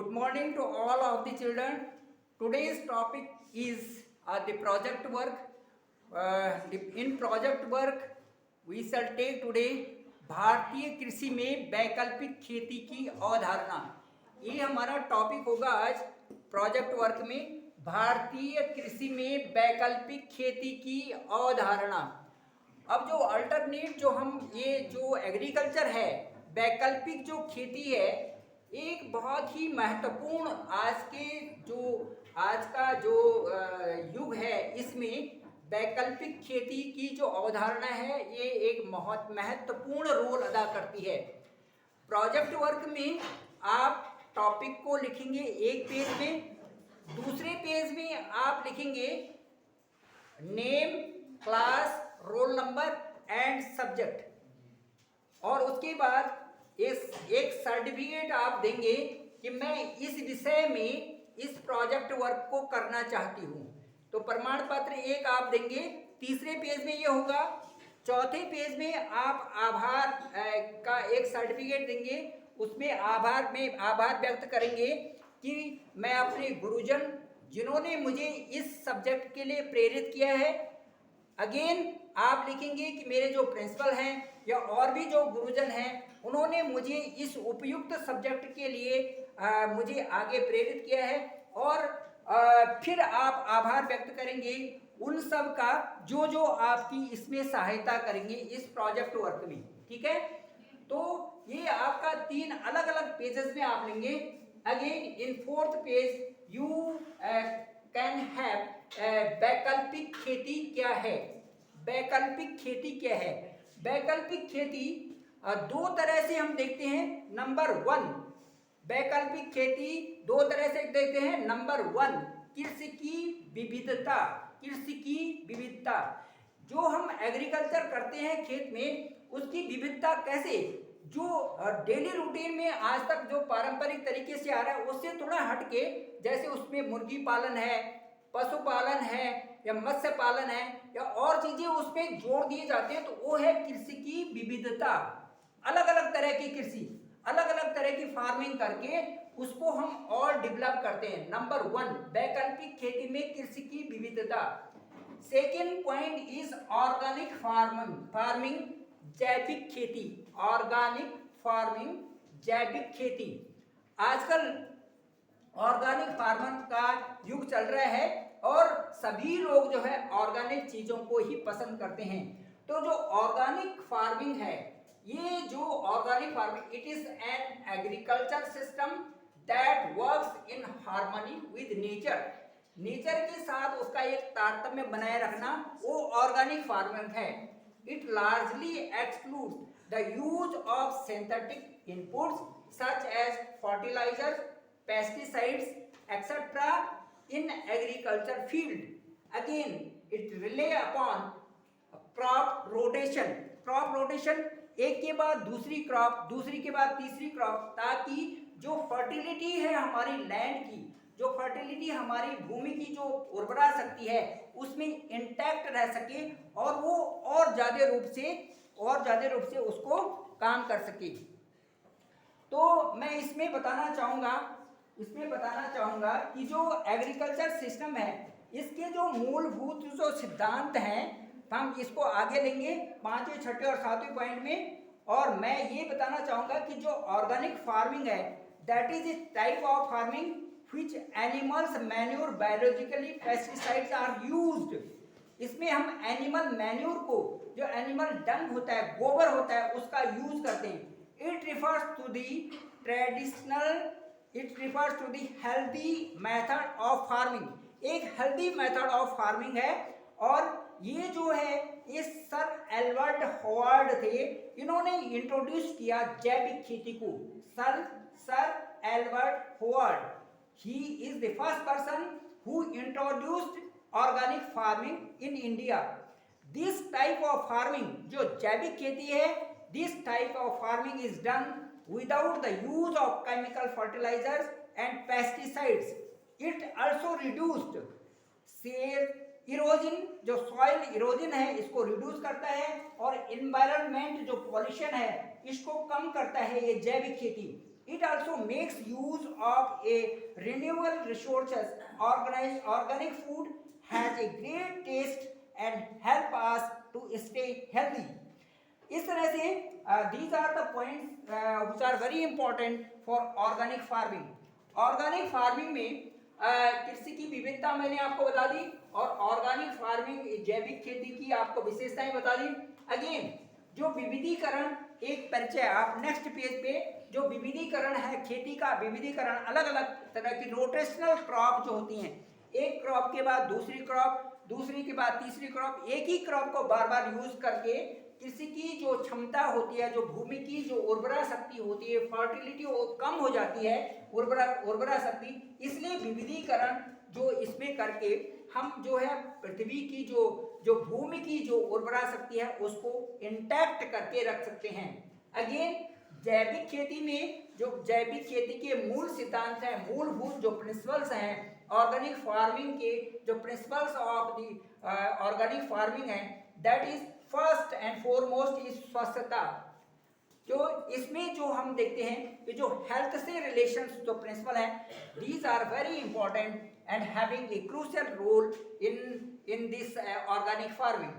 Good morning to all of the children. Today's topic is the project work. In project work, we shall take today भारतीय कृषि में वैकल्पिक खेती की अवधारणा। ये हमारा टॉपिक होगा आज प्रोजेक्ट वर्क में भारतीय कृषि में वैकल्पिक खेती की अवधारणा। अब जो अल्टरनेट जो हम ये जो एग्रीकल्चर है, वैकल्पिक जो खेती है, एक बहुत ही महत्वपूर्ण आज का जो युग है, इसमें वैकल्पिक खेती की जो अवधारणा है ये एक बहुत महत्वपूर्ण रोल अदा करती है। प्रोजेक्ट वर्क में आप टॉपिक को लिखेंगे एक पेज में, दूसरे पेज में आप लिखेंगे name, class, roll number and subject, और उसके बाद एक सर्टिफिकेट आप देंगे कि मैं इस विषय में इस प्रोजेक्ट वर्क को करना चाहती हूँ। तो प्रमाण पत्र एक आप देंगे, तीसरे पेज में ये होगा, चौथे पेज में आप आभार का एक सर्टिफिकेट देंगे, उसमें आभार व्यक्त करेंगे कि मैं अपने गुरुजन जिन्होंने मुझे इस सब्जेक्ट के लिए प्रेरित किया है। अगेन आप लिखेंगे कि मेरे जो प्रिंसिपल हैं या और भी जो गुरुजन हैं उन्होंने मुझे इस उपयुक्त सब्जेक्ट के लिए मुझे आगे प्रेरित किया है, और फिर आप आभार व्यक्त करेंगे उन सब का जो आपकी इसमें सहायता करेंगे इस प्रोजेक्ट वर्क में। ठीक है, तो ये आपका 3 अलग अलग पेजेस में आप लेंगे। Again in fourth page you can have वैकल्पिक खेती क्या है। वैकल्पिक खेती क्या है? वैकल्पिक खेती दो तरह से हम देखते हैं। नंबर 1, वैकल्पिक खेती दो तरह से देखते हैं। नंबर 1, कृषि की विविधता। कृषि की विविधता, जो हम एग्रीकल्चर करते हैं खेत में, उसकी विविधता कैसे, जो डेली रूटीन में आज तक जो पारंपरिक तरीके से आ रहा है उससे थोड़ा हटके, जैसे उसमें मुर्गी पालन है, पशुपालन है या मत्स्य पालन है या और चीजें उसमें जोड़ दिए जाते हैं, तो वो है कृषि की विविधता। अलग अलग तरह की कृषि, अलग अलग तरह की फार्मिंग करके उसको हम और डेवलप करते हैं। नंबर 1, वैकल्पिक खेती में कृषि की विविधता। Second point is organic farming, जैविक खेती। ऑर्गेनिक फार्मिंग, जैविक खेती। आजकल ऑर्गेनिक फार्मिंग का युग चल रहा है और सभी लोग जो है ऑर्गेनिक चीजों को ही पसंद करते हैं। तो जो ऑर्गेनिक फार्मिंग है, ये जो organic farming, it is an agriculture system that works in harmony with nature. Nature के साथ उसका एक तारतम्य बनाए रखना, वो ऑर्गेनिक फार्मिंग है। It largely excludes the use of synthetic inputs such as fertilizers, pesticides etcetera in agriculture field. Again it rely upon crop rotation. crop rotation, एक के बाद दूसरी क्रॉप, दूसरी के बाद तीसरी क्रॉप, ताकि जो फर्टिलिटी है हमारी लैंड की, जो फर्टिलिटी हमारी भूमि की जो उर्वरा शक्ति है उसमें इंटैक्ट रह सके और वो और ज्यादा रूप से उसको काम कर सके। तो मैं इसमें बताना चाहूँगा कि जो एग्रीकल्चर सिस्टम है, इसके जो मूलभूत जो सिद्धांत हैं, हम इसको आगे लेंगे 5वें, 6वें और 7वें पॉइंट में। और मैं ये बताना चाहूँगा कि जो ऑर्गेनिक फार्मिंग है, that is a type of farming which animals manure biologically pesticides are used. इसमें हम एनिमल मैन्योर को, जो एनिमल डंग होता है, गोबर होता है, उसका यूज करते हैं। It refers to the healthy method of farming. एक हेल्दी मेथड ऑफ फार्मिंग है, और ये जो है इस सर एल्बर्ट हॉवर्ड थे, इन्होंने इंट्रोड्यूस किया जैविक खेती को। Sir Albert Howard, he is the first person who introduced organic farming in India. This type of farming, जो जैविक खेती है, this type of farming is done without the use of chemical fertilizers and pesticides. It also reduced soil erosion, जो soil erosion है इसको reduce करता है, और environment जो pollution है इसको कम करता है ये जैविक खेती। It also makes use of a renewable resources. Organic food has a great taste and help us to stay healthy. इस तरह से these are the points which are very important for organic farming. Organic farming में कृषि की विविधता मैंने आपको बता दी और ऑर्गेनिक फार्मिंग जैविक खेती की आपको विशेषताएं बता दी. अगेन जो विविधीकरण एक परिचय, आप नेक्स्ट पेज पे जो विविधीकरण है, खेती का विविधीकरण, अलग अलग तरह की रोटेशनल क्रॉप जो होती हैं, एक क्रॉप के बाद दूसरी क्रॉप, दूसरी के बाद तीसरी क्रॉप, एक ही क्रॉप को बार बार यूज करके कृषि की जो क्षमता होती है, जो भूमि की जो उर्वरा शक्ति होती है, फर्टिलिटी कम हो जाती है, उर्वरा शक्ति. इसलिए विविधीकरण जो इसमें करके हम जो है पृथ्वी की जो भूमि की जो उर्वरा शक्ति है उसको इंटैक्ट करके रख सकते हैं. अगेन जैविक खेती में जो जैविक खेती के मूल सिद्धांत हैं, मूलभूत जो प्रिंसिपल्स हैं ऑर्गेनिक फार्मिंग के, जो principles of the organic farming है, that is first and foremost is स्वच्छता. जो इसमें जो हम देखते हैं कि जो हेल्थ से रिलेशन जो प्रिंसिपल है, these are very important and having a crucial role in this organic farming.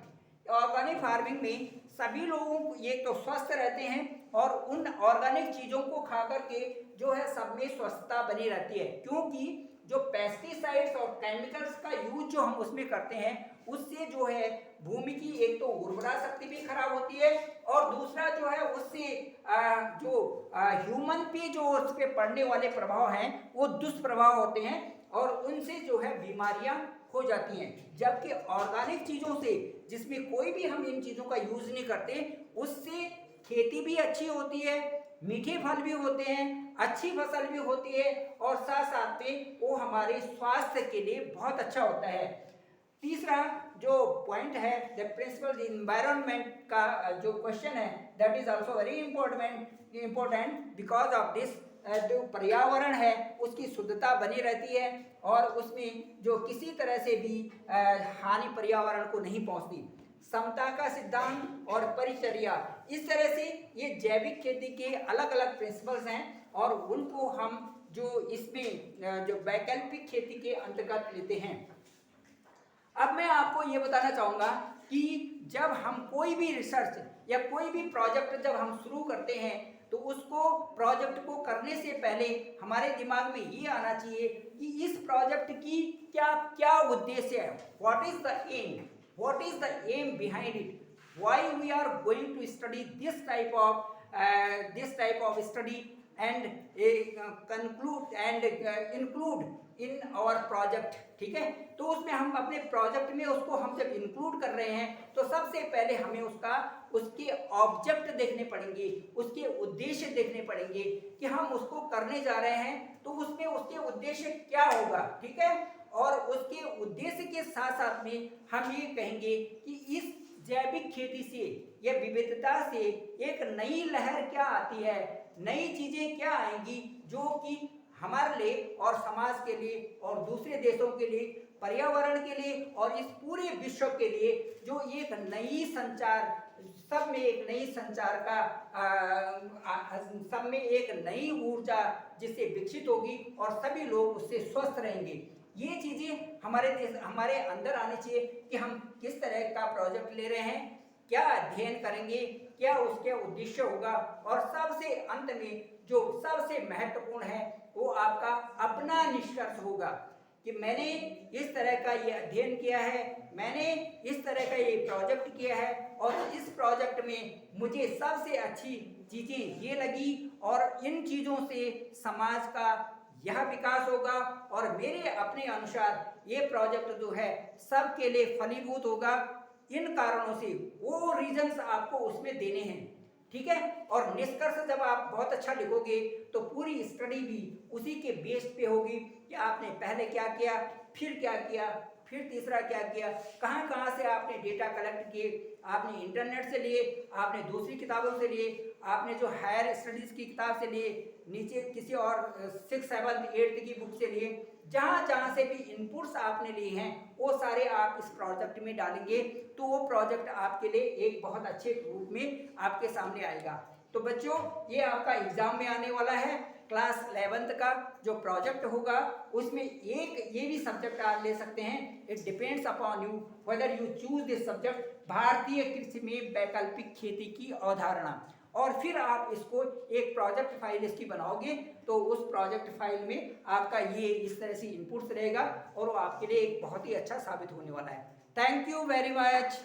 Organic farming में सभी लोगों को ये तो स्वस्थ रहते हैं और उन ऑर्गेनिक चीज़ों को खा करके जो है सब में स्वस्थता बनी रहती है, क्योंकि जो पेस्टिसाइड्स और केमिकल्स का यूज जो हम उसमें करते हैं उससे जो है भूमि की एक तो उर्वरा शक्ति भी खराब होती है और दूसरा जो है उससे जो ह्यूमन पे जो उस पर पड़ने वाले प्रभाव हैं वो दुष्प्रभाव होते हैं और उनसे जो है बीमारियां हो जाती हैं. जबकि ऑर्गेनिक चीज़ों से, जिसमें कोई भी हम इन चीज़ों का यूज नहीं करते, उससे खेती भी अच्छी होती है, मीठे फल भी होते हैं, अच्छी फसल भी होती है और साथ साथ में वो हमारे स्वास्थ्य के लिए बहुत अच्छा होता है. तीसरा जो पॉइंट है द प्रिंसिपल इन्वायरमेंट का जो क्वेश्चन है, that is also very important because of this. जो पर्यावरण है उसकी शुद्धता बनी रहती है और उसमें जो किसी तरह से भी हानि पर्यावरण को नहीं पहुंचती. समता का सिद्धांत और परिचर्या, इस तरह से ये जैविक खेती के अलग अलग प्रिंसिपल्स हैं और उनको हम जो इसमें जो वैकल्पिक खेती के अंतर्गत लेते हैं. अब मैं आपको ये बताना चाहूँगा कि जब हम कोई भी रिसर्च या कोई भी प्रोजेक्ट जब हम शुरू करते हैं तो उसको प्रोजेक्ट को करने से पहले हमारे दिमाग में ये आना चाहिए कि इस प्रोजेक्ट की क्या क्या उद्देश्य है. What is the aim, what is the aim behind it, why we are going to study this type of study and conclude and include in our project. ठीक है, तो उसमें हम अपने प्रोजेक्ट में उसको हम जब इंक्लूड कर रहे हैं तो सबसे पहले हमें उसके ऑब्जेक्ट देखने पड़ेंगे, उसके उद्देश्य देखने पड़ेंगे कि हम उसको करने जा रहे हैं तो उसमें उसके उद्देश्य क्या होगा. ठीक है, और उसके उद्देश्य के साथ साथ में हम ये कहेंगे कि इस जैविक खेती से या विविधता से एक नई लहर क्या आती है, नई चीजें क्या आएंगी जो कि हमारे लिए और समाज के लिए और दूसरे देशों के लिए, पर्यावरण के लिए और इस पूरे विश्व के लिए जो एक नई संचार, सब में एक नई संचार का सब में एक नई ऊर्जा जिससे विकसित होगी और सभी लोग उससे स्वस्थ रहेंगे. ये चीज़ें हमारे अंदर आनी चाहिए कि हम किस तरह का प्रोजेक्ट ले रहे हैं, क्या अध्ययन करेंगे, क्या उसके उद्देश्य होगा और सबसे अंत में जो सबसे महत्वपूर्ण है वो आपका अपना निष्कर्ष होगा कि मैंने इस तरह का ये अध्ययन किया है, मैंने इस तरह का ये प्रोजेक्ट किया है और इस प्रोजेक्ट में मुझे सबसे अच्छी चीज़ें ये लगी और इन चीज़ों से समाज का यह विकास होगा और मेरे अपने अनुसार ये प्रोजेक्ट जो है सबके लिए फलीभूत होगा. इन कारणों से वो रीजंस आपको उसमें देने हैं. ठीक है, और निष्कर्ष जब आप बहुत अच्छा लिखोगे तो पूरी स्टडी भी उसी के बेस पे होगी कि आपने पहले क्या किया, फिर क्या किया, फिर तीसरा क्या किया, कहाँ कहाँ से आपने डेटा कलेक्ट किए, आपने इंटरनेट से लिए, आपने दूसरी किताबों से लिए, आपने जो हायर स्टडीज़ की किताब से लिए, नीचे किसी और 6th 7th 8th की बुक से लिए, जहाँ जहाँ से भी इनपुट्स आपने लिए हैं वो सारे आप इस प्रोजेक्ट में डालेंगे तो वो प्रोजेक्ट आपके लिए एक बहुत अच्छे रूप में आपके सामने आएगा. तो बच्चों ये आपका एग्जाम में आने वाला है क्लास 11th का जो प्रोजेक्ट होगा उसमें एक ये भी सब्जेक्ट आप ले सकते हैं। It depends upon you whether you choose this subject, भारतीय कृषि में वैकल्पिक खेती की अवधारणा। और फिर आप इसको एक प्रोजेक्ट फाइल इसकी बनाओगे तो उस प्रोजेक्ट फाइल में आपका ये इस तरह से इनपुट्स रहेगा और वो आपके लिए एक बहुत ही अच्छा साबित होने वाला है। Thank you very much.